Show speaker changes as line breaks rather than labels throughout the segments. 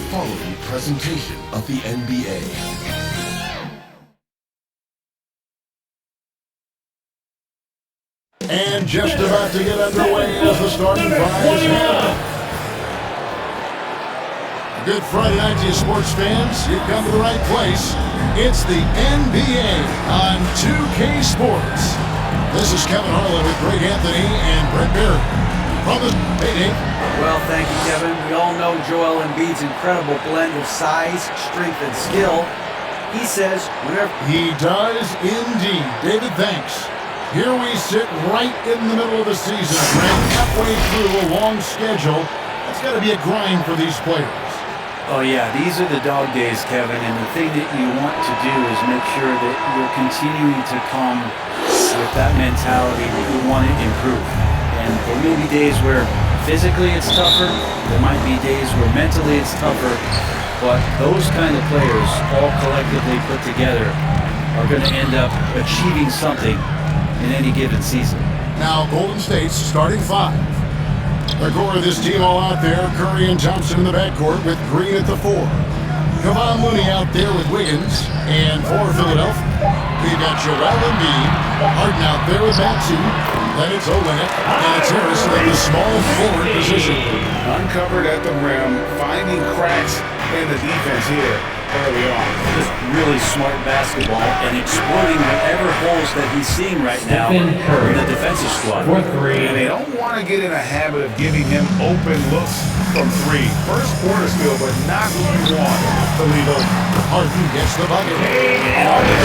following presentation of the NBA. And just about to get underway as the starting five is handled. Good Friday night to you sports fans. You've come to the right place. It's the NBA on 2K Sports. This is Kevin Harlan with Greg Anthony and Brent Barry. From the Hey,
well, thank you, Kevin. We all know Joel Embiid's incredible blend of size, strength, and skill. He says whenever...
He does indeed. David, thanks. Here we sit right in the middle of the season. Brent, halfway through a long schedule. It's got to be a grind for these players.
Oh, yeah, these are the dog days, Kevin, and the thing that you want to do is make sure that you're continuing to come with that mentality that you want to improve. And there may be days where physically it's tougher, there might be days where mentally it's tougher, but those kind of players all collectively put together are going to end up achieving something in any given season.
Now, Golden State's starting five. The core of this team all out there, Curry and Thompson in the backcourt with Green at the 4. Kevon Looney out there with Wiggins. And for Philadelphia, we've got Joel Embiid. Harden out there with Maxey. Then it's Olynyk. And it's Harris in the small forward position.
Uncovered at the rim, finding cracks in the defense here early on.
Just really smart basketball and exploiting whatever holes that he's seeing right now in the defensive squad.
And they don't want to get in a habit of giving him open looks from three. First quarter still, but not who you want to leave open.
Harden gets the bucket.
Harden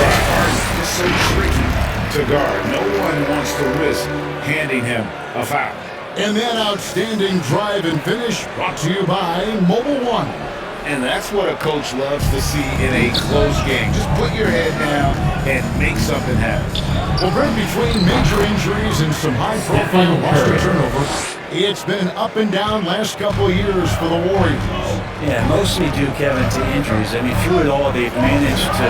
is so tricky to guard. No one wants to risk handing him a foul.
And that outstanding drive and finish brought to you by Mobile One.
And that's what a coach loves to see in a close game. Just put your head down and make something happen.
Well, Brent, between major injuries and some high-profile roster turnover, it's been up and down last couple of years for the Warriors.
Yeah, mostly due, Kevin, to injuries. I mean, through it all, they've managed to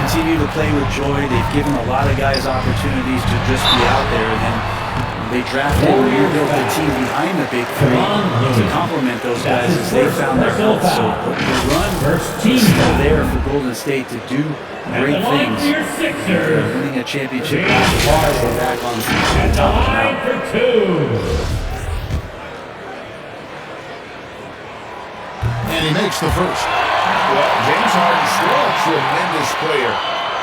continue to play with joy. They've given a lot of guys opportunities to just be out there, and then they drafted and rebuilt the team behind the big three to complement those guys as they found their health. So the run is still there for Golden State to do great things. Winning a championship match, they're back on top of the mountain.
And he makes the first.
Well, James Harden's still a tremendous player.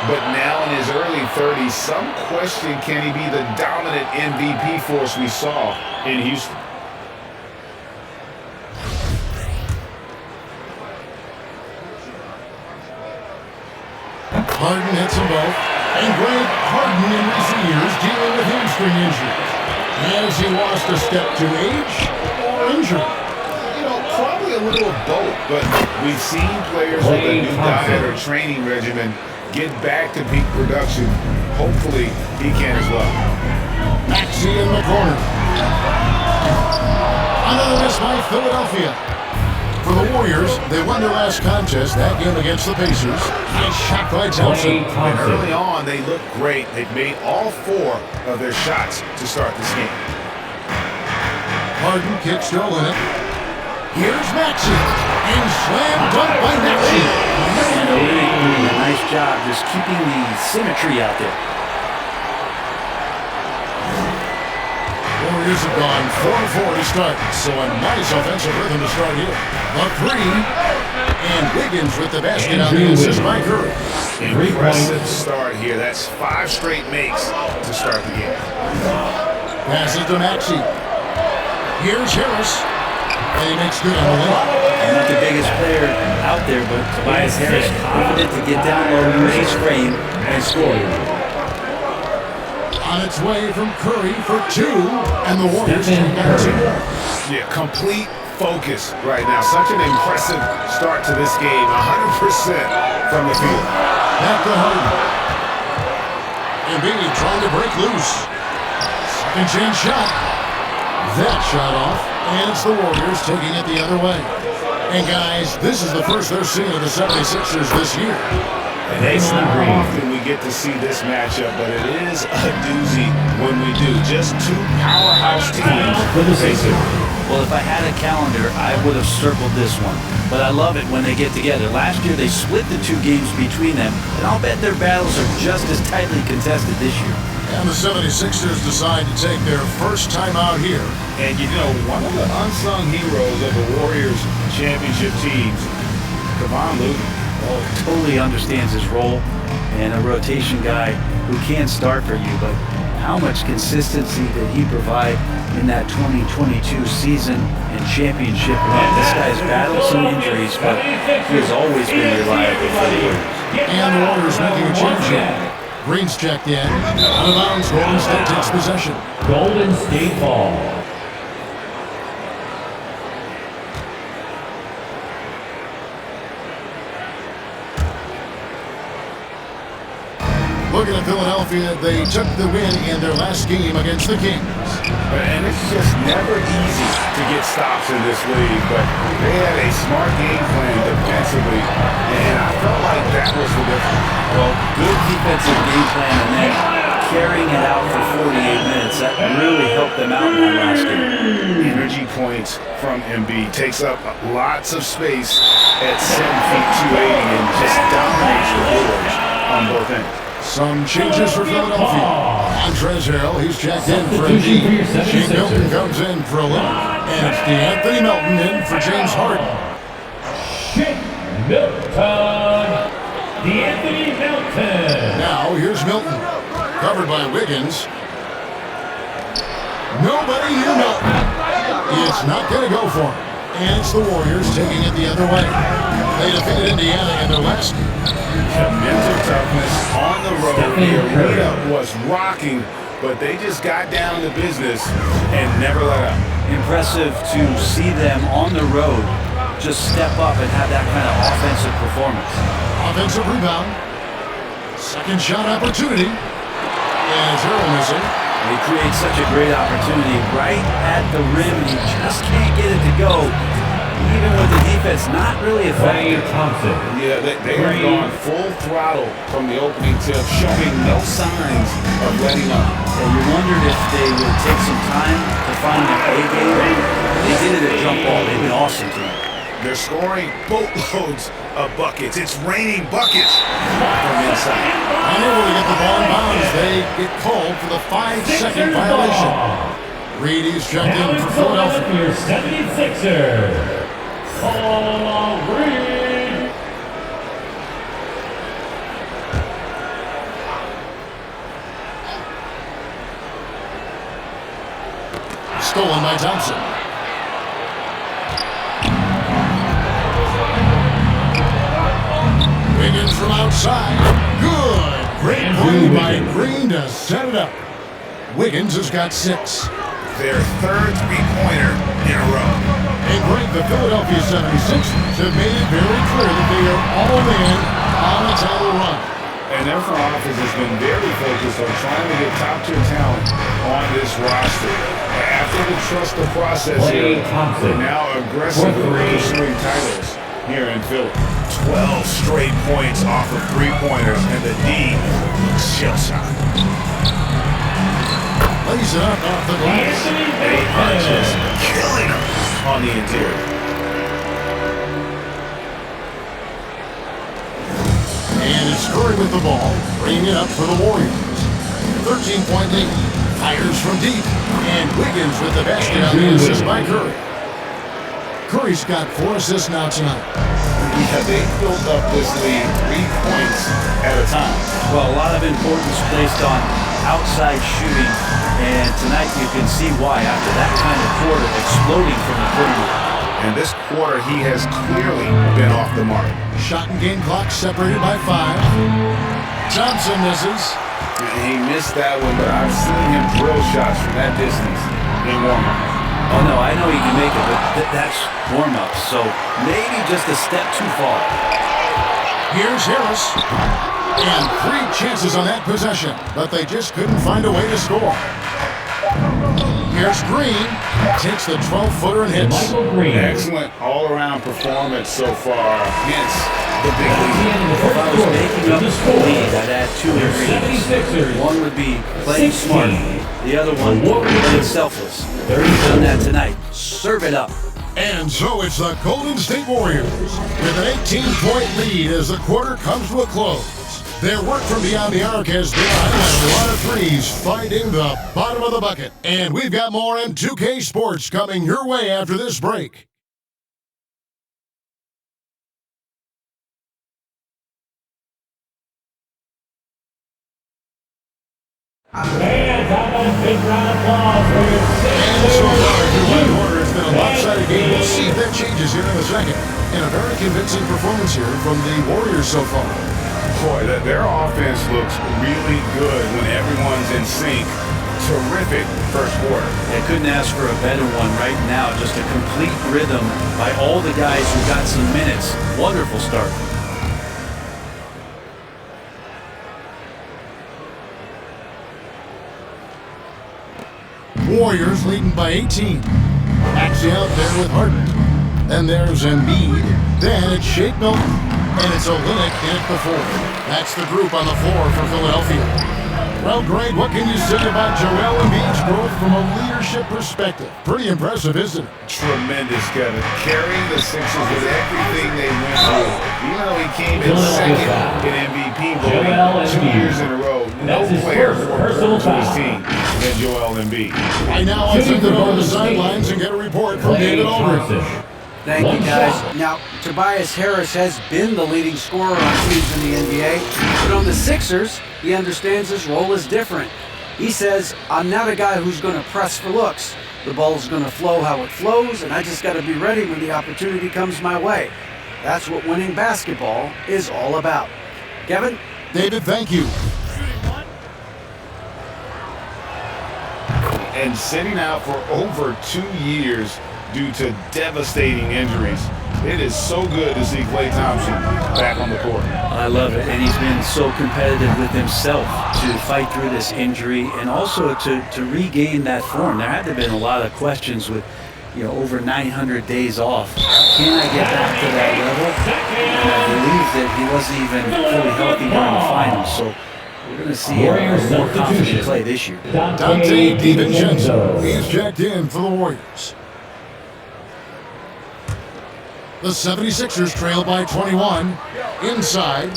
But now in his early 30s, some question, can he be the dominant MVP force we saw in Houston?
Harden hits them both. And Greg, Harden in recent years dealing with hamstring injuries. Has he lost a step to age or injury?
You know, probably a little of both. But we've seen players with a new diet or training regimen get back to peak production. Hopefully, he can as well.
Maxey in the corner. Another miss by Philadelphia. For the Warriors, they won their last contest, that game against the Pacers. Nice shot by Thompson.
And early on, they looked great. They've made all 4 of their shots to start this game.
Harden kicks to Olynyk. Here's Maxey. And slam dunk by Maxey.
And Olynyk doing a nice job just keeping the symmetry out there.
Warriors have gone 4-4 to start, so a nice offensive rhythm to start here. The 3, and Wiggins with the basket on the assist by Curry.
Impressive start here. That's 5 straight makes to start the game.
Passes to Maxey. Here's Harris. And he makes good on the layup.
Not the biggest player out there, but Tobias Harris confident to get down low, use his frame, and score.
On its way from Curry for 2, and the Warriors take out 2.
Yeah, complete focus right now. Such an impressive start to this game. 100% from the field.
Back to Harden. Embiid trying to break loose. Second chance shot. That shot off, and it's the Warriors taking it the other way. And guys, this is the first they're seeing of the 76ers this year.
And it's not often we get to see this matchup, but it is a doozy when we do. Just 2 powerhouse teams for the season.
Well, if I had a calendar, I would have circled this one. but I love it when they get together. Last year they split the two games between them, and I'll bet their battles are just as tightly contested this year.
And the 76ers decide to take their first time out here.
And you know, one of the unsung heroes of the Warriors championship teams, Kevon Looney.
Oh, totally understands his role, and a rotation guy who can start for you, but how much consistency did he provide in that 2022 season and championship run? This guy's battled some injuries, but he has always been reliable for the Warriors.
And the Warriors making a change here. Green's checked in. Out of bounds, Golden State takes possession.
Golden State ball.
Looking at Philadelphia, they took the win in their last game against the Kings.
And it's just never easy to get stops in this league, but they had a smart game plan defensively, and I felt like that was the difference.
Well, good defensive game plan and then carrying it out for 48 minutes, that really helped them out in that last game.
Energy points from Embiid, takes up lots of space at 7 feet 280 and just dominates the boards on both ends.
Some changes for Philadelphia. Montrezl Harrell, he's checked in for Embiid. Shake Milton comes in for a look. And it's DeAnthony Melton in for James Harden.
Shake Milton. DeAnthony Melton.
Now here's Milton. Covered by Wiggins. Nobody near Milton. It's not going to go for him. And it's the Warriors taking it the other way. They defeated Indiana in their last game.
Mental toughness on the road. The arena was rocking, but they just got down to business and never let up.
Impressive to see them on the road just step up and have that kind of offensive performance.
Offensive rebound. Second shot opportunity. And it's Harrell missing.
They create such a great opportunity right at the rim, and you just can't get it to go, even with the defense not really effective.
Thompson.
Yeah, they have gone full throttle from the opening tip, showing no signs of letting up.
And you wondered if they would take some time to find their A game. They did it at jump ball. They've been awesome tonight.
They're scoring boatloads of buckets. It's raining buckets from inside.
Unable to get the ball in bounds, they get called for the 5-second violation. Reed is checked in for Philadelphia.
Your 76er. Paul Reed.
Stolen by Thompson. Wiggins from outside. Good. Great play by Green to set it up. Wiggins has got 6.
Their third three-pointer in a row.
And Greg, the Philadelphia 76ers have made it very clear that they are all in on a title run.
And their front office has been very focused on trying to get top-tier talent on this roster. After the trust the process here, they're now aggressively pursuing titles here in Philly. 12 straight points off of three-pointers, and the D looks shell-shocked.
Lays it up off the glass.
They are just killing them on the interior.
And it's Curry with the ball, bringing it up for the Warriors. 13-point lead. Fires from deep. And Wiggins with the basket on the assist by Curry. Curry's got 4 assists now tonight.
Yeah, they built up this lead 3 points at a time.
Well, a lot of importance placed on outside shooting, and tonight you can see why after that kind of quarter exploding from the perimeter.
And this quarter, he has clearly been off the mark.
Shot and game clock separated by 5. Thompson misses.
He missed that one, but I've seen him drill shots from that distance in warm-up.
Oh, no, I know he can make it, but that's warm-up, so maybe just a step too far.
Here's Harris. And 3 chances on that possession, but they just couldn't find a way to score. Here's Green. Takes the 12-footer and hits.
Michael Green.
Excellent all-around performance so far. Hence the big lead.
If I was making up the lead, I'd add 2 ingredients. One would be playing smart. The other one would be playing selfless. He's done that tonight. Serve it up.
And so it's the Golden State Warriors with an 18-point lead as the quarter comes to a close. Their work from beyond the arc has been a lot of threes finding the bottom of the bucket. And we've got more M2K Sports coming your way after this break.
And how about a big round of applause for your
And so far, through one quarter, it's been a lopsided game. We'll see if that changes here in a second. And a very convincing performance here from the Warriors so far.
Boy, their offense looks really good when everyone's in sync. Terrific first quarter.
They couldn't ask for a better one right now. Just a complete rhythm by all the guys who got some minutes. Wonderful start.
Warriors leading by 18. Maxey out there with Harden. Then there's Embiid. Then it's Shake Milton. And it's Olynyk in at the 4. That's the group on the floor for Philadelphia. Well, Greg, what can you say about Joel Embiid's growth from a leadership perspective? Pretty impressive, isn't it?
Tremendous, Kevin. Carrying the Sixers with everything they went through. You know, he came in second in MVP voting 2 years in a row. No player more important to his team than Joel Embiid.
Right now, I'll send it over to the sidelines and get a report from David Aldridge.
Thank you, guys. Now, Tobias Harris has been the leading scorer on teams in the NBA, but on the Sixers, he understands his role is different. He says, I'm not a guy who's going to press for looks. The ball's going to flow how it flows, and I just got to be ready when the opportunity comes my way. That's what winning basketball is all about. Kevin?
David, thank you.
And sitting out for over 2 years due to devastating injuries. It is so good to see Klay Thompson back on the court.
I love it, and he's been so competitive with himself to fight through this injury and also to regain that form. There had to have been a lot of questions with, over 900 days off. Can I get back to that level? And I believe that he wasn't even fully healthy during the finals, so we're going to see a more confident Klay this year.
Dante DiVincenzo. He's checked in for the Warriors. The 76ers trail by 21. Inside.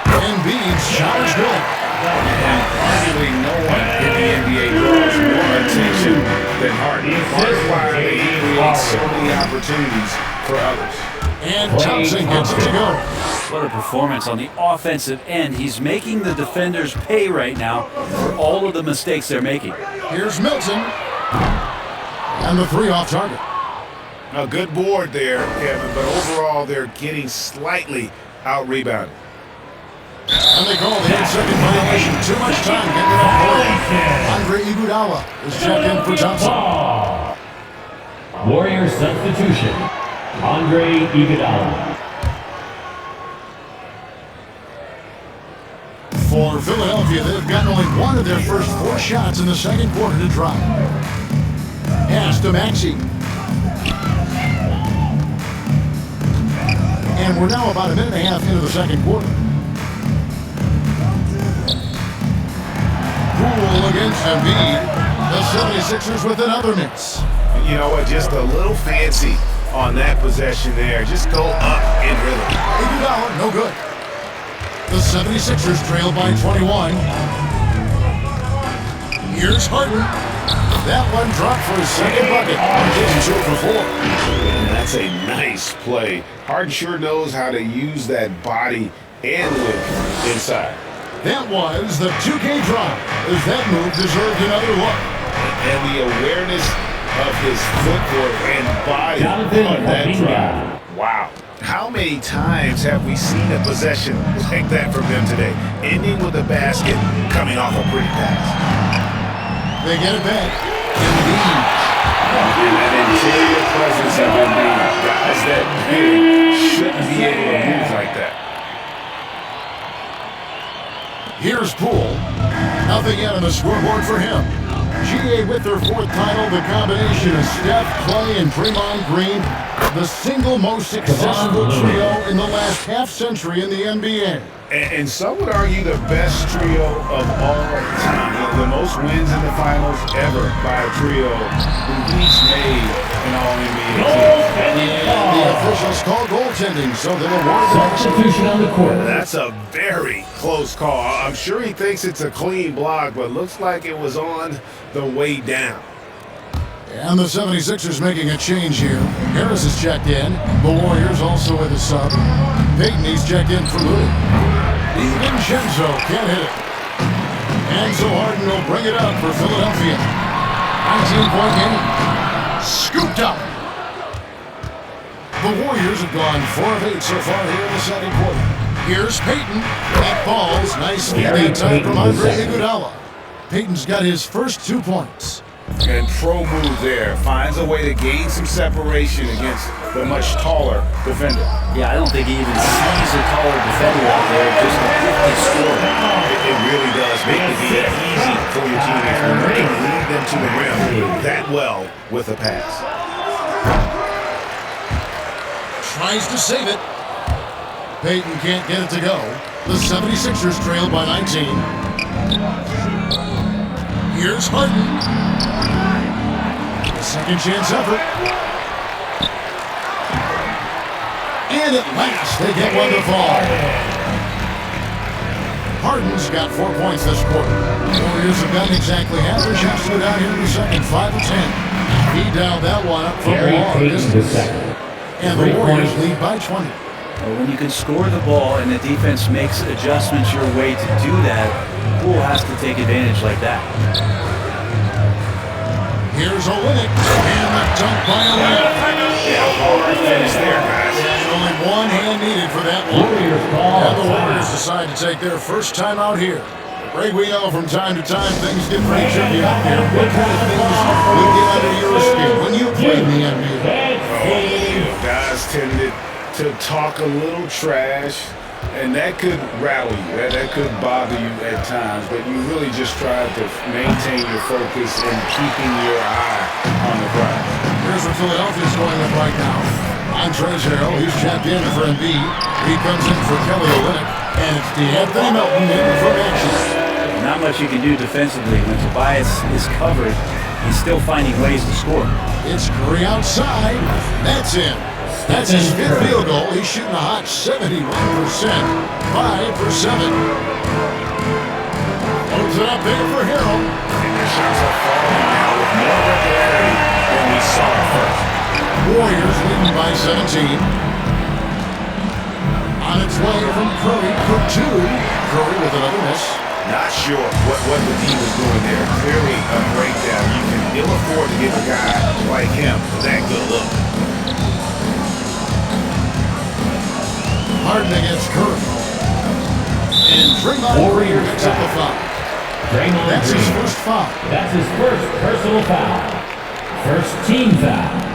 Embiid's shot is good.
And arguably no one in the NBA draws more attention than Harden. Part of why they create so many opportunities for others.
And Thompson gets it to go.
What a performance on the offensive end. He's making the defenders pay right now for all of the mistakes they're making.
Here's Milton. And the 3 off target.
A good board there, Kevin, but overall they're getting slightly out-rebounded.
And they call the 8-second violation. Too much time getting it off board. Andre Iguodala is checked in for Thompson.
Warrior substitution. Andre Iguodala.
For Philadelphia, they've gotten only one of their first 4 shots in the second quarter to drop. Pass to Maxey. And we're now about a minute and a half into the second quarter. Poole against Embiid. The 76ers with another miss.
You know what? Just a little fancy on that possession there. Just go up in rhythm.
Iguodala, no good. The 76ers trail by 21. Here's Harden. That one dropped for his second bucket. Getting 2 for 4.
And that's a nice play. Harden sure knows how to use that body and lift inside.
That was the 2K drive, as that move deserved another look.
And the awareness of his footwork and body on that drive. Wow. How many times have we seen a possession like that from them today? Ending with a basket, coming off a pretty pass.
They get it back. Embiid.
And that interior presence of Embiid. Guys that big shouldn't be able to move like that.
Here's Poole. Nothing yet on the scoreboard for him. GA with their 4th title, the combination of Steph, Klay, and Draymond Green, the single most successful trio in the last half-century in the NBA.
And some would argue the best trio of all time. The most wins in the finals ever by a trio who each made an All-NBA team.
The officials call goaltending, so they'll award the
Substitution on the court.
That's a very close call. I'm sure he thinks it's a clean block, but looks like it was on the way down.
And the 76ers making a change here. Harris is checked in. The Warriors also with a sub. Payton, he's checked in for Louis. DiVincenzo can't hit it. And so Harden will bring it up for Philadelphia. 19-point game. Scooped up. The Warriors have gone 4 of 8 so far here in the second quarter. Here's Payton. That falls nicely that time from Andre Iguodala. Payton's got his first 2 points.
And pro move there. Finds a way to gain some separation against the much taller defender.
Yeah, I don't think he even sees a taller defender out there. Just a gifted scorer.
It really does make the game easy for your teammates when you can lead them to the rim that well with a pass.
Tries to save it. Payton can't get it to go. The 76ers trail by 19. Here's Harden. A second chance effort. And at last, they get one to fall. Harden's got 4 points this quarter. The Warriors have gotten exactly half their shots to go down here in the second, 5 of 10. He dialed that one up from a long distance. And the Warriors lead by 20.
Well, when you can score the ball and the defense makes adjustments your way to do that, Poole has to take advantage like that.
Here's Olynyk, and the dunk by Olynyk.
Hard finish there, guys.
And only one hand needed for that one. And the Warriors decide to take their first time out here. Ray, we know from time to time things get pretty tricky out there. What kind of things would get under your skin when you played in the NBA?
Guys tended to talk a little trash, and that could rattle you. That could bother you at times, but you really just try to maintain your focus and keeping your eye on the prize.
Here's what Philadelphia's going up right now. Montrezl Harrell, he's checked in for Embiid. He comes in for Kelly Olynyk, and it's DeAnthony Melton in for action.
Not much you can do defensively. When Tobias is covered, he's still finding ways to score.
It's Curry outside. That's in. That's his 5th field goal. He's shooting a hot 71%. 5 for 7. Opens it up there for Harrell.
And the shots are falling now with more regularity than we saw at first.
Warriors leading by 17. On its way from Curry for 2. Curry with another miss.
Not sure what the D was doing there. Clearly a breakdown. You can ill afford to give a guy like him that good look.
Harden against Curry. And Draymond Green picks up the foul. That's his first foul.
That's his first personal foul. First team foul.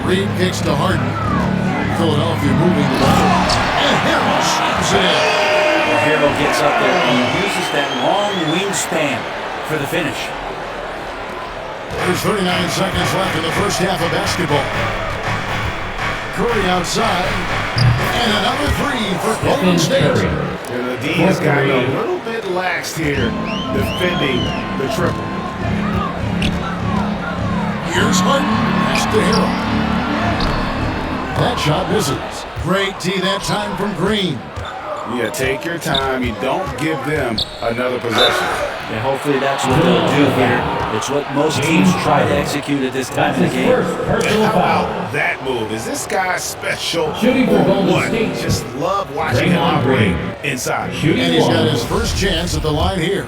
Reed kicks to Harden. Philadelphia moving the ball. And Harrell slams it in.
Well, Harrell gets up there and uses that long wingspan for the finish.
There's 39 seconds left in the first half of basketball. Curry outside. And another 3 for Golden State.
And the D has gotten a little bit lax here, defending the triple.
Here's Harden. Pass to Harrell. That shot misses. Great tee that time from Green.
Yeah, take your time. You don't give them another possession.
And hopefully that's what they'll do here. It's what most teams try to execute at this time of the game.
How about that move? Is this guy special
Shooting for
or
Golden
what?
State.
Just love watching him
Draymond
operate
Green.
inside.
And he's got his first chance at the line here.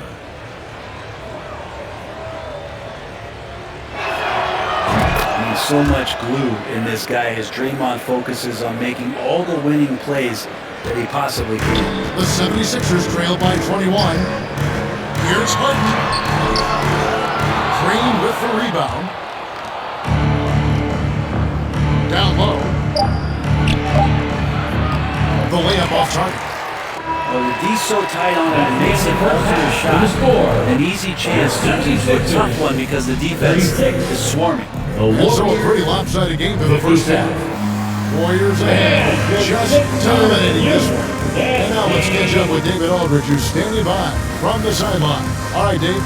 So much glue in this guy as Draymond focuses on making all the winning plays that he possibly can.
The 76ers trail by 21. Here's Harden. Green with the rebound. Down low. The layup off target.
But with D's so tight on it, it makes it hard for the shot. An easy chance turns into a tough one because the defense is swarming.
And so a pretty lopsided game for the first half. Warriors ahead, just dominating this one. And now let's catch up with David Aldridge, who's standing by from the sideline. All right, Dave.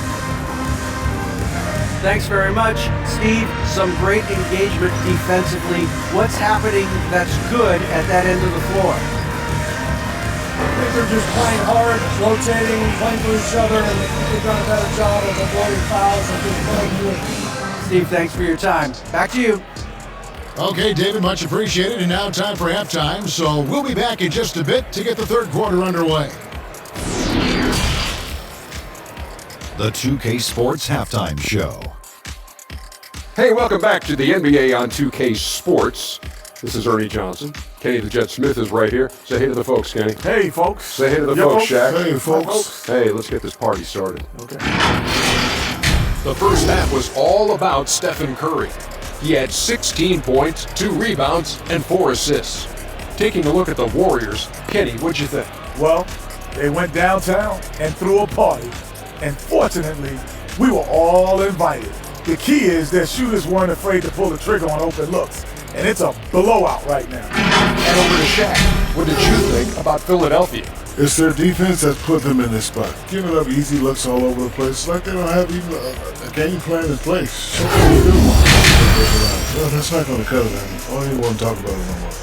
Thanks very much, Steve. Some great engagement defensively. What's happening that's good at that end of the floor?
I think they're just playing hard, rotating, playing for each other, and they've done a better job of avoiding fouls and just playing good.
Steve, thanks for your time. Back to you.
Okay, David, much appreciated. And now time for halftime. So we'll be back in just a bit to get the third quarter underway.
The 2K Sports Halftime Show.
Hey, welcome back to the NBA on 2K Sports. This is Ernie Johnson. Kenny the Jet Smith is right here. Say hey to the folks, Kenny.
Hey, folks.
Say hey to the folks, Shaq.
Hey, folks.
Hey, let's get this party started.
Okay.
The first half was all about Stephen Curry. He had 16 points, 2 rebounds, and 4 assists. Taking a look at the Warriors, Kenny, what'd you think?
Well, they went downtown and threw a party. And fortunately, we were all invited. The key is that shooters weren't afraid to pull the trigger on open looks. And it's a blowout right now.
And over to Shaq. What did you think about Philadelphia?
It's their defense that's put them in this spot. Giving up easy looks all over the place. It's like they don't have even a game plan in place. So what do you do? Well, that's not going to cut it. I don't even want to talk about it no more.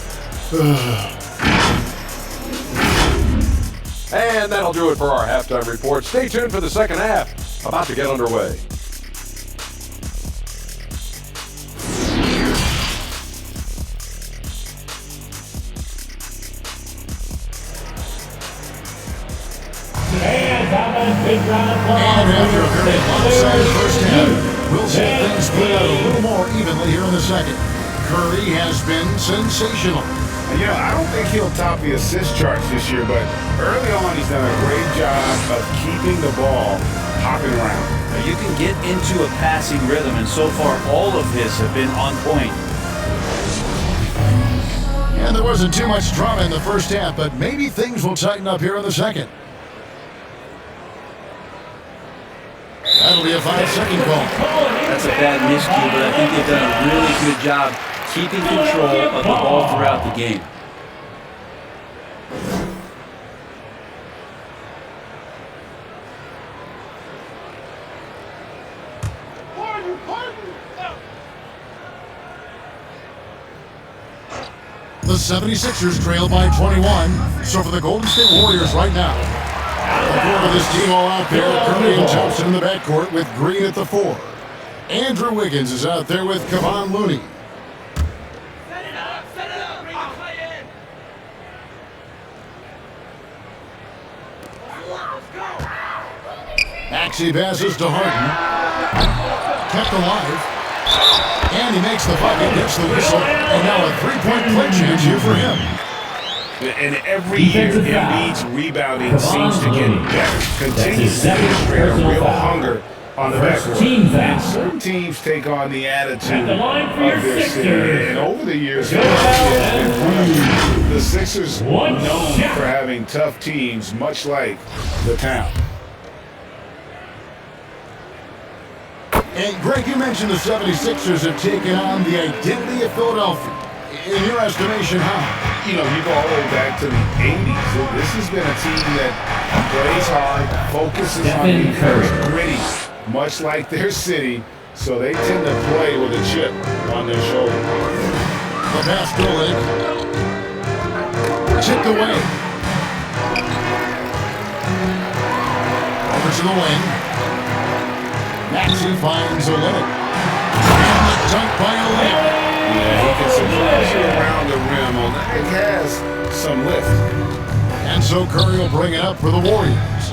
And that'll do it for our halftime report. Stay tuned for the second half. About to get underway.
And after a very lopsided first half, we'll see things play out a little more evenly here in the second. Curry has been sensational.
You know, I don't think he'll top the assist charts this year, but early on he's done a great job of keeping the ball hopping around.
Now, you can get into a passing rhythm, and so far all of his have been on point.
And there wasn't too much drama in the first half, but maybe things will tighten up here in the second. That'll be a 5-second call.
That's a bad miscue, but I think they've done a really good job keeping control of the ball throughout the game.
The 76ers trail by 21. So for the Golden State Warriors right now, the core of this team all out there. Curry and Thompson in the backcourt with Green at the 4. Andrew Wiggins is out there with Kevon Looney. Maxey passes to Harden. Kept alive. And he makes the bucket, gets the whistle, and now a 3-point play chance here for him.
And every year, Embiid's rebounding seems to get better. Continues to demonstrate a real hunger on the backcourt. And certain teams take on the attitude of their city. And over the years, the Sixers known for having tough teams, much like the town.
And Greg, you mentioned the 76ers have taken on the identity of Philadelphia. In your estimation, how?
You know, you go all the way back to the 80s. This has been a team that plays hard, focuses on defense, gritty, much like their city, so they tend to play with a chip on their shoulder.
The pass to Lake. Chipped away. Over to the wing. Maxey finds Olynyk. And the dunk by Olynyk.
Yeah, he can surprise you around the rim. It has some lift.
And so Curry will bring it up for the Warriors.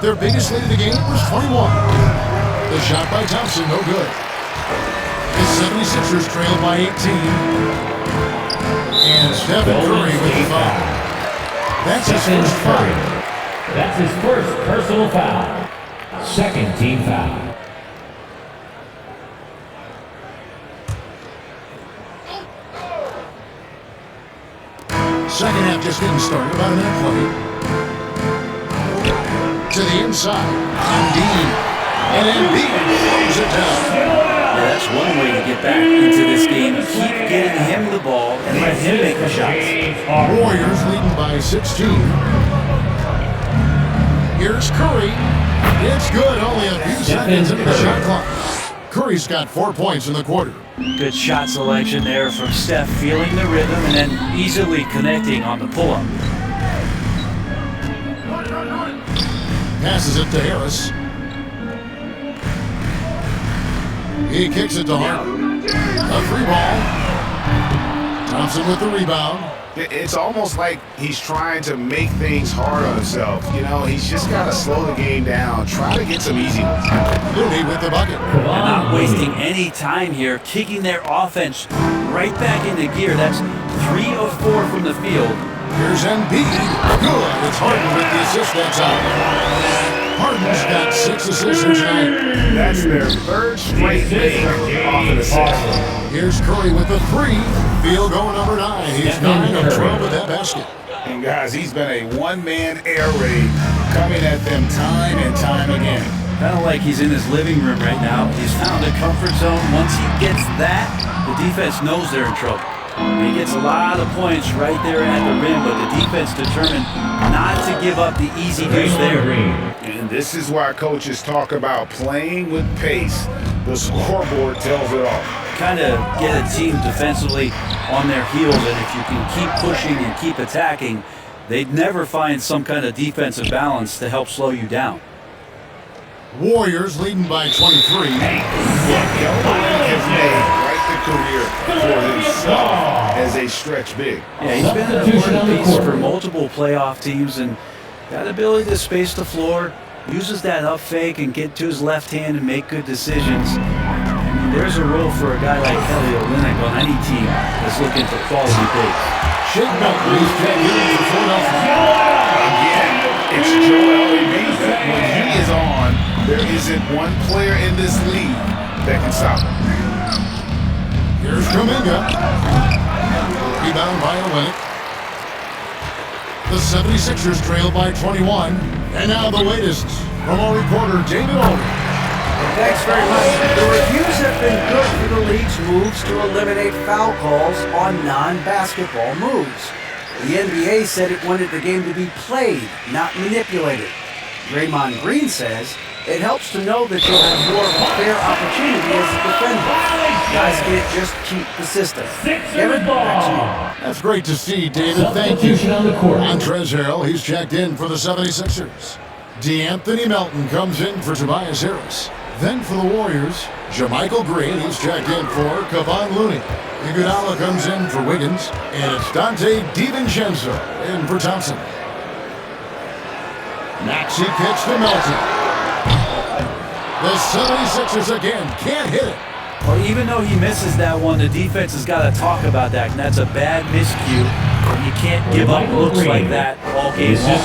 Their biggest lead of the game was 21. The shot by Thompson, no good. The 76ers trailed by 18. And Stephen Curry with the foul. That's his first foul.
That's his first personal foul. Second team foul.
Second half just getting started, about a minute 20. to the inside. Embiid. And Embiid throws it down.
Yeah, that's one way to get back into this game. Keep getting him the ball and let him make the shots.
Warriors leading by 16. Here's Curry. It's good, only a few seconds into the shot clock. Curry's got 4 points in the quarter.
Good shot selection there from Steph, feeling the rhythm and then easily connecting on the pull-up.
Passes it to Harris. He kicks it to Harden. A free ball. Thompson with the rebound.
It's almost like he's trying to make things hard on himself. You know, he's just got to slow the game down, try to get some easy ones.
Looney with the bucket.
And not wasting any time here, kicking their offense right back into gear. That's 3 of 4 from the field.
Here's Embiid. Good. It's Harden with the assist. That's out. Harden's got 6 assists tonight.
That's their 3rd straight make off an assist.
Here's Curry with the 3. Field goal number 9. He's 9 of 12 with that basket.
And guys, he's been a one-man air raid coming at them time and time again.
Kind of like he's in his living room right now. He's found a comfort zone. Once he gets that, the defense knows they're in trouble. He gets a lot of points right there at the rim, but the defense determined not to give up the easy deuce there.
And this is why coaches talk about playing with pace. The scoreboard tells it all.
Kind of get a team defensively on their heels, and if you can keep pushing and keep attacking, they'd never find some kind of defensive balance to help slow you down.
Warriors leading by 23.
Has made quite the career for himself as a stretch big.
Yeah, he's been an important piece for multiple playoff teams, and that ability to space the floor, uses that up fake and get to his left hand and make good decisions. I mean, there's a role for a guy like Kelly Olynyk on any team that's looking for quality bigs.
Shake Milton, he's getting for Philadelphia.
Again, it's Joel Embiid. When he is on, there isn't one player in this league that can stop him.
Here's Kuminga. Rebound by Olynyk. The 76ers trail by 21. And now the latest from our reporter, David Aldridge.
Thanks very much. The reviews have been good for the league's moves to eliminate foul calls on non-basketball moves. The NBA said it wanted the game to be played, not manipulated. Draymond Green says it helps to know that you'll have more of a fair opportunity as a defender. Guys can't just cheat the system. Kevin, back to you.
That's great to see, David. Thank you. On Trez Harrell, he's checked in for the 76ers. DeAnthony Melton comes in for Tobias Harris. Then for the Warriors, Jermichael Green, he's checked in for Kevon Looney. Iguodala comes in for Wiggins, and it's Dante DiVincenzo in for Thompson. Maxey kicks to Melton. The 76ers again can't hit it.
Well, even though he misses that one, the defense has got to talk about that, and that's a bad miscue. You can't give up looks like that all game long.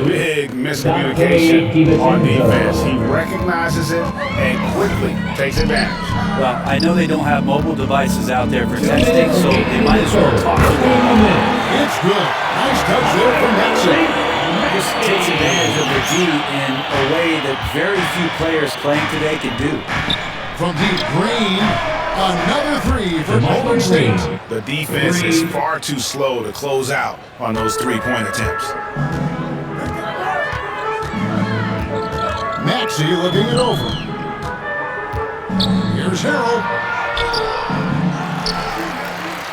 Big miscommunication on defense. He recognizes it and quickly takes advantage.
Well, I know they don't have mobile devices out there for texting, so they might as well talk to them.
It's good. Nice touch there from Maxey.
This takes advantage of the D in a way that very few players playing today can do.
From deep, Green, another 3 for Golden State.
The defense is far too slow to close out on those three-point attempts.
Maxey looking it over. Here's Harrell.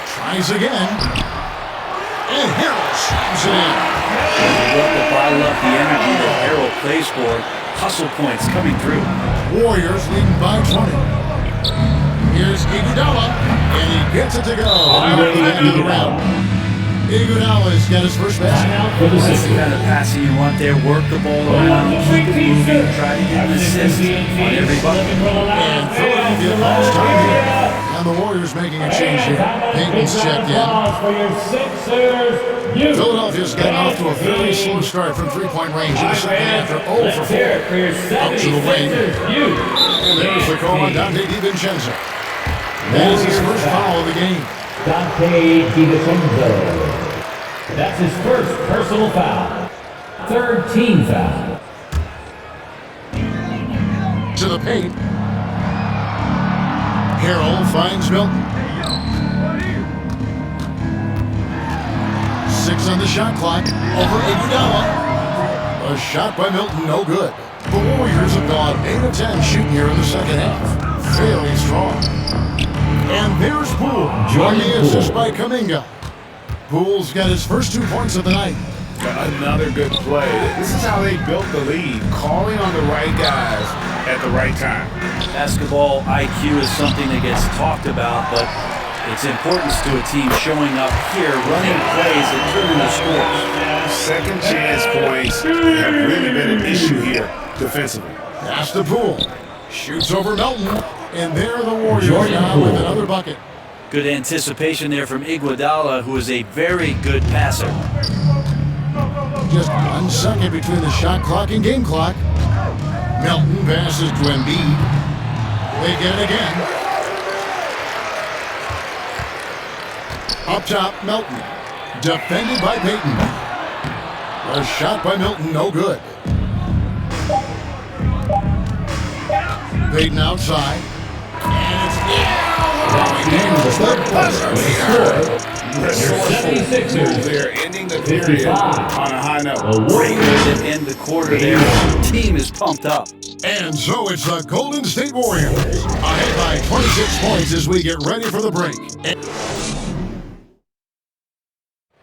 Tries again. And Harrell shoots it in.
They love to bottle up the energy that Harrell plays for. Hustle points coming through.
Warriors leading by 20. Here's Iguodala, and he gets it to go. Out at the end of the round. Iguodala's got his first basket.
That's the kind of passing you want there. Work the ball around, keep it moving, try to get an assist on every bucket.
And Philadelphia falls time here. And the Warriors making a change here. Payton's checked in. Philadelphia's getting off to a fairly slow start from three-point range in the second after 0 for 4. Up to the wing. And there's the call on Dante DiVincenzo. That is his first foul of the game.
Dante DiVincenzo. That's his first personal foul. Third team foul.
paint. Harrell finds Milton. 6 on the shot clock. Over Iguodala. A shot by Milton, no good. The Warriors have gone 8 of 10 shooting here in the second half. Fairly strong. And there's Poole. On the assist by Kuminga. Poole's got his first 2 points of the night.
Another good play. This is how they built the lead, calling on the right guys at the right time.
Basketball IQ is something that gets talked about, but its importance to a team showing up here, running plays that turn into scores.
Second chance points have really been an issue here defensively.
Pass to Poole. Shoots over Melton. And there the Warriors now with another bucket.
Good anticipation there from Iguodala, who is a very good passer.
Just 1 second between the shot clock and game clock. Melton passes to Embiid. They get it again. Up top, Melton. Defended by Payton. A shot by Milton, no good. Payton outside.
They're ending the period on a high note.
Great way to end the quarter there. The team is pumped up.
And so it's the Golden State Warriors ahead by 26 points as we get ready for the break.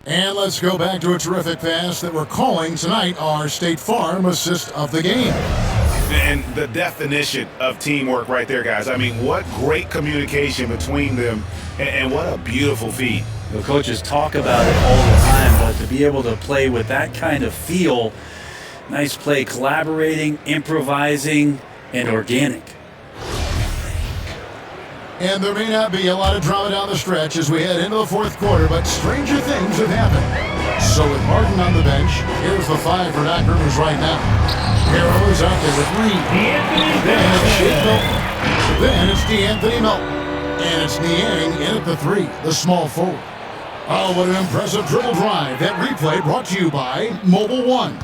And let's go back to a terrific pass that we're calling tonight our State Farm assist of the game.
And the definition of teamwork right there, guys. I mean, what great communication between them, and what a beautiful feed.
The coaches talk about it all the time, but to be able to play with that kind of feel, nice play, collaborating, improvising, and organic.
And there may not be a lot of drama down the stretch as we head into the fourth quarter, but stranger things have happened. So with Harden on the bench, here's the 5 for Doc Rivers right now. Harrell is out there with Reed. Then it's Shake Milton. Then it's DeAnthony Melton. And it's Niang in at the 3, the small forward. Oh, what an impressive dribble drive. That replay brought to you by Mobile One.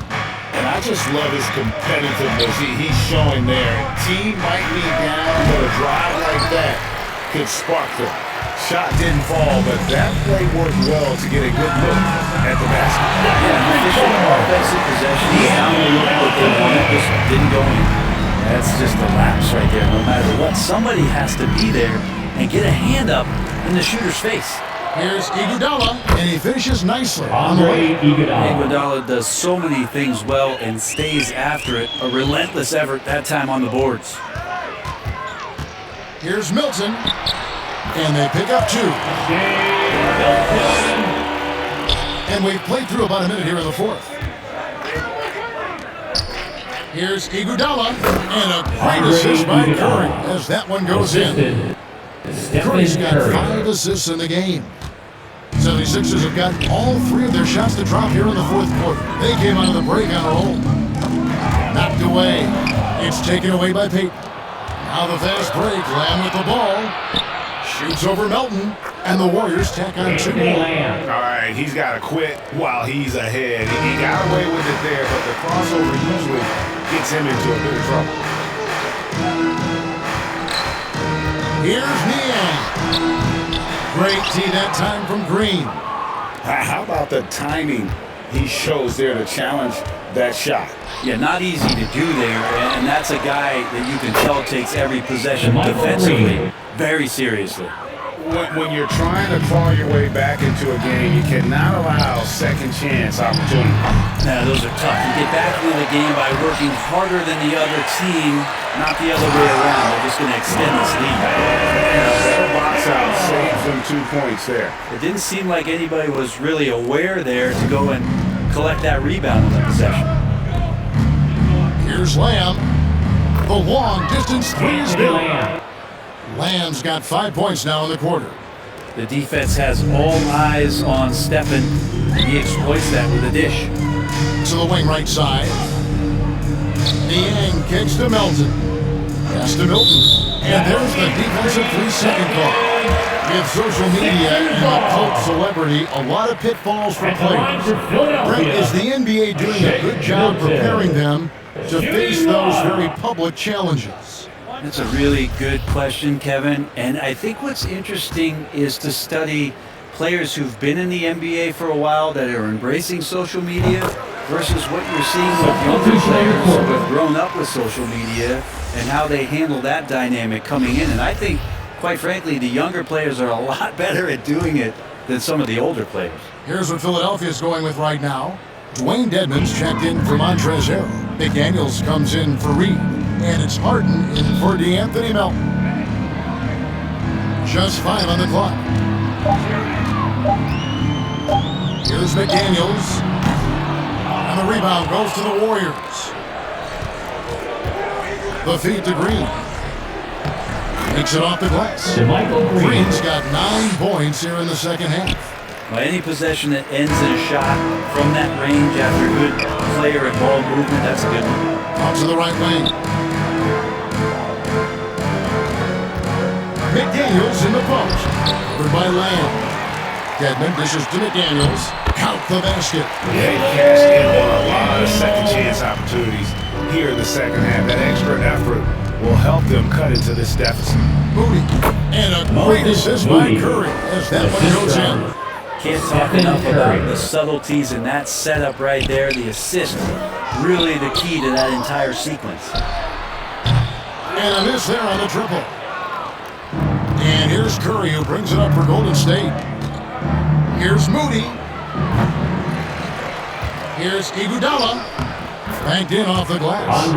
And I just love his competitiveness he's showing there. Team might be down, but a drive like that could spark them. Shot didn't fall, but that play worked well to get a good look at the basket.
Yeah, efficient offensive possession. Down the look, but the one just didn't go in. That's just a lapse right there. No matter what, somebody has to be there and get a hand up in the shooter's face.
Here's Iguodala, and he finishes nicely.
Iguodala does so many things well and stays after it. A relentless effort that time on the boards.
Here's Milton, and they pick up 2. And we've played through about a minute here in the fourth. Here's Iguodala, and a great assist by Curry as that one goes in. Curry's got 5 assists in the game. 76ers have got all 3 of their shots to drop here in the fourth quarter. They came out of the break on a roll. Knocked away. It's taken away by Payton. Now the fast break. Lamb with the ball. Shoots over Melton. And the Warriors tack on 2 more.
All right, he's got to quit while he's ahead. He got away with it there, but the crossover usually gets him into a bit of trouble.
Here's Niang. Great tee that time from Green.
How about the timing he shows there to challenge that shot?
Yeah, not easy to do there, and that's a guy that you can tell takes every possession defensively very seriously.
When you're trying to claw your way back into a game, you cannot allow second chance opportunities.
Now, those are tough. You get back into the game by working harder than the other team, not the other way around. They're just going to extend this lead.
Better box out saves them 2 points there.
It didn't seem like anybody was really aware there to go and collect that rebound on the possession.
Here's Lamb. The long distance 3 is good. Lamb's got 5 points now in the quarter.
The defense has all eyes on Stephen. He exploits that with a dish.
To the wing right side. Niang kicks to Melton. Pass to Milton. And there's the defensive 3-second call. With social media and a cult celebrity, a lot of pitfalls for players. Brett, is the NBA doing a good job preparing them to face those very public challenges?
That's a really good question, Kevin. And I think what's interesting is to study players who've been in the NBA for a while that are embracing social media versus what you're seeing with younger players who have grown up with social media and how they handle that dynamic coming in. And I think, quite frankly, the younger players are a lot better at doing it than some of the older players.
Here's what Philadelphia is going with right now. Dwayne Dedmon's checked in for Montrezl Harrell. McDaniels comes in for Reed. And it's Harden in for DeAnthony Melton. Just 5 on the clock. Here's McDaniels. And the rebound goes to the Warriors. The feed to Green. Makes it off the glass. Green's got 9 points here in the second half.
Well, any possession that ends in a shot from that range after a good player and ball movement, that's a good one.
Out to the right wing. McDaniels in the post. Covered by Lamb. Dedmon dishes to McDaniels. Count the basket.
They cashed in on a lot of second chance opportunities here in the second half. That extra effort will help them cut into this deficit.
Moody. And a great assist by Curry as that one goes in.
Can't talk enough about the subtleties in that setup right there. The assist, really the key to that entire sequence.
And a miss there on the triple. And here's Curry who brings it up for Golden State. Here's Moody. Here's Iguodala. Banked in off the glass.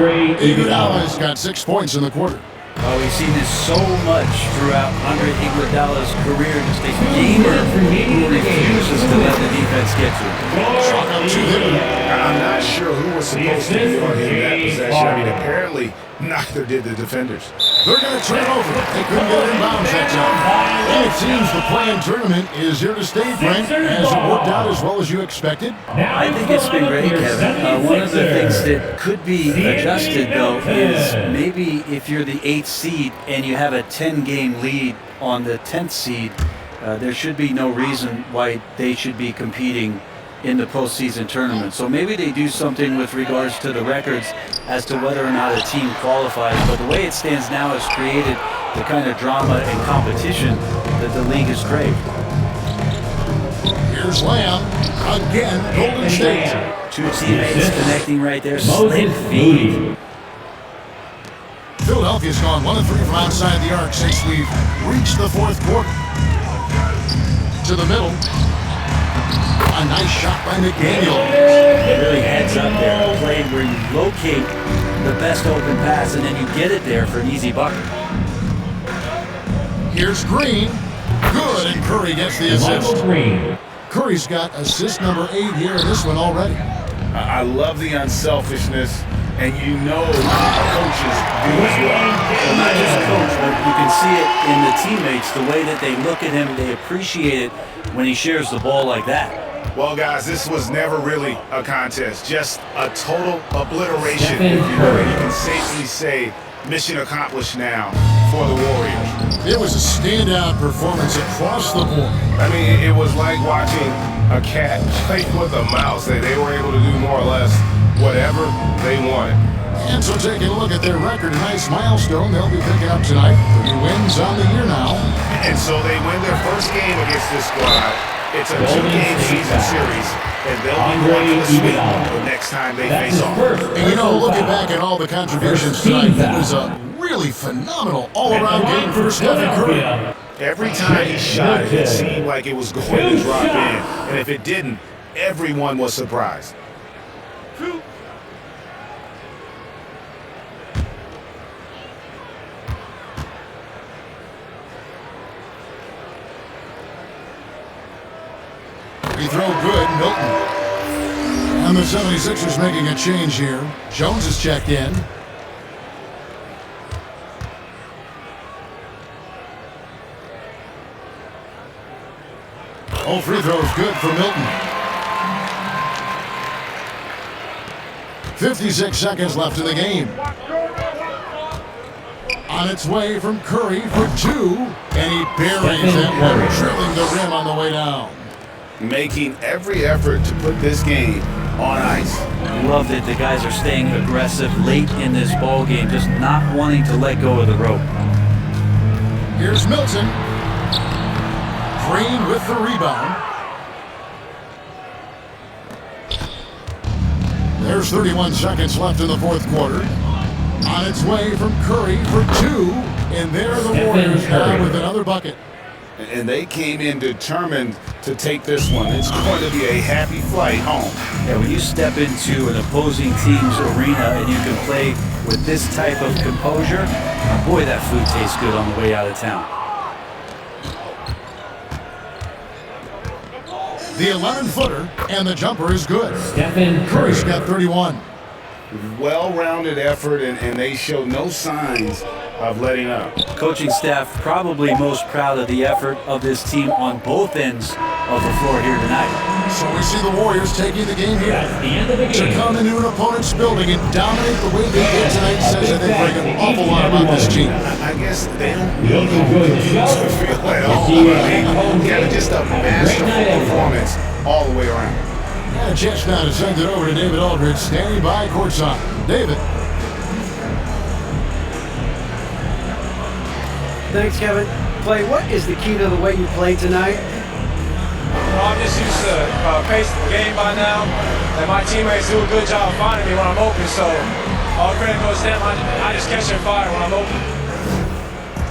Iguodala's got 6 points in the quarter.
Oh, we've seen this so much throughout Andre Iguodala's career. Just a gamer who refuses to let the defense get to him.
Chalk up 2 there.
I'm not sure who was supposed to be on him that possession. I mean, apparently neither did the defenders.
They're going to turn over. They couldn't get it in bounds that time. And it seems the play-in tournament is here to stay, Brent. Has it worked out as well as you expected?
I think it's been great, Kevin. One of the things that could be adjusted, though, is maybe if you're the 8th seed and you have a 10-game lead on the 10th seed, there should be no reason why they should be competing in the postseason tournament. So maybe they do something with regards to the records as to whether or not a team qualifies. But the way it stands now has created the kind of drama and competition that the league has craved.
Here's Lamb. Again, Golden State.
2 teammates connecting right there. Slick feed.
Philadelphia's gone 1 of 3 from outside the arc since we've reached the 4th quarter. To the middle. A nice shot by McDaniels.
It really heads up there. A play where you locate the best open pass and then you get it there for an easy bucket.
Here's Green. Good, and Curry gets the assist. Curry's got assist number 8 here in this one already.
I love the unselfishness, and you know coaches do as well.
Well, not just coach, but you can see it in the teammates, the way that they look at him, they appreciate it when he shares the ball like that.
Well, guys, this was never really a contest, just a total obliteration, if you will. You can safely say mission accomplished now for the Warriors.
It was a standout performance across the board.
I mean, it was like watching a cat play with a mouse. They were able to do more or less whatever they wanted.
And so taking a look at their record, a nice milestone they'll be picking up tonight. 3 wins on the year now.
And so they win their first game against this squad. It's a 2-game season series, and they'll be going to the sweep the next time they face off.
And you know, looking back at all the contributions tonight, it was a really phenomenal all-around game for Stephen Curry.
Every time he shot it, it seemed like it was going to drop in. And if it didn't, everyone was surprised.
He throw good, Milton. And the 76ers making a change here. Jones is checked in. All free throws good for Milton. 56 seconds left in the game. On its way from Curry for 2. And he buries that one, drilling the rim on the way down.
Making every effort to put this game on ice.
Love that the guys are staying aggressive late in this ball game, just not wanting to let go of the rope.
Here's Milton. Green with the rebound. There's 31 seconds left in the fourth quarter. On its way from Curry for two, and there are the Warriors now with another bucket.
And they came in determined to take this one. It's going to be a happy flight home.
Yeah, when you step into an opposing team's arena and you can play with this type of composure, boy, that food tastes good on the way out of town.
The 11-footer, and the jumper is good.
Stephen
Curry's got 31.
Well-rounded effort, and they show no signs of letting up.
Coaching staff probably most proud of the effort of this team on both ends of the floor here tonight.
So we see the Warriors taking the game here. To come into an opponent's building and dominate the way they did tonight says that they bring an awful lot about this team.
I guess they don't need to feel at home. Yeah, just a masterful performance all the way around.
And a chance now to send it over to David Aldridge, standing by courtside. David.
Thanks, Kevin. Clay, what is the key to the way you played tonight?
Well, I'm just used to pace the game by now, and my teammates do a good job finding me when I'm open, so all credit goes to them. I just catch their fire when I'm open.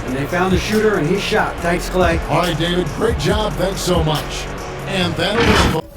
And they found the shooter, and he shot. Thanks, Clay.
All right, David, great job. Thanks so much. And that'll do it.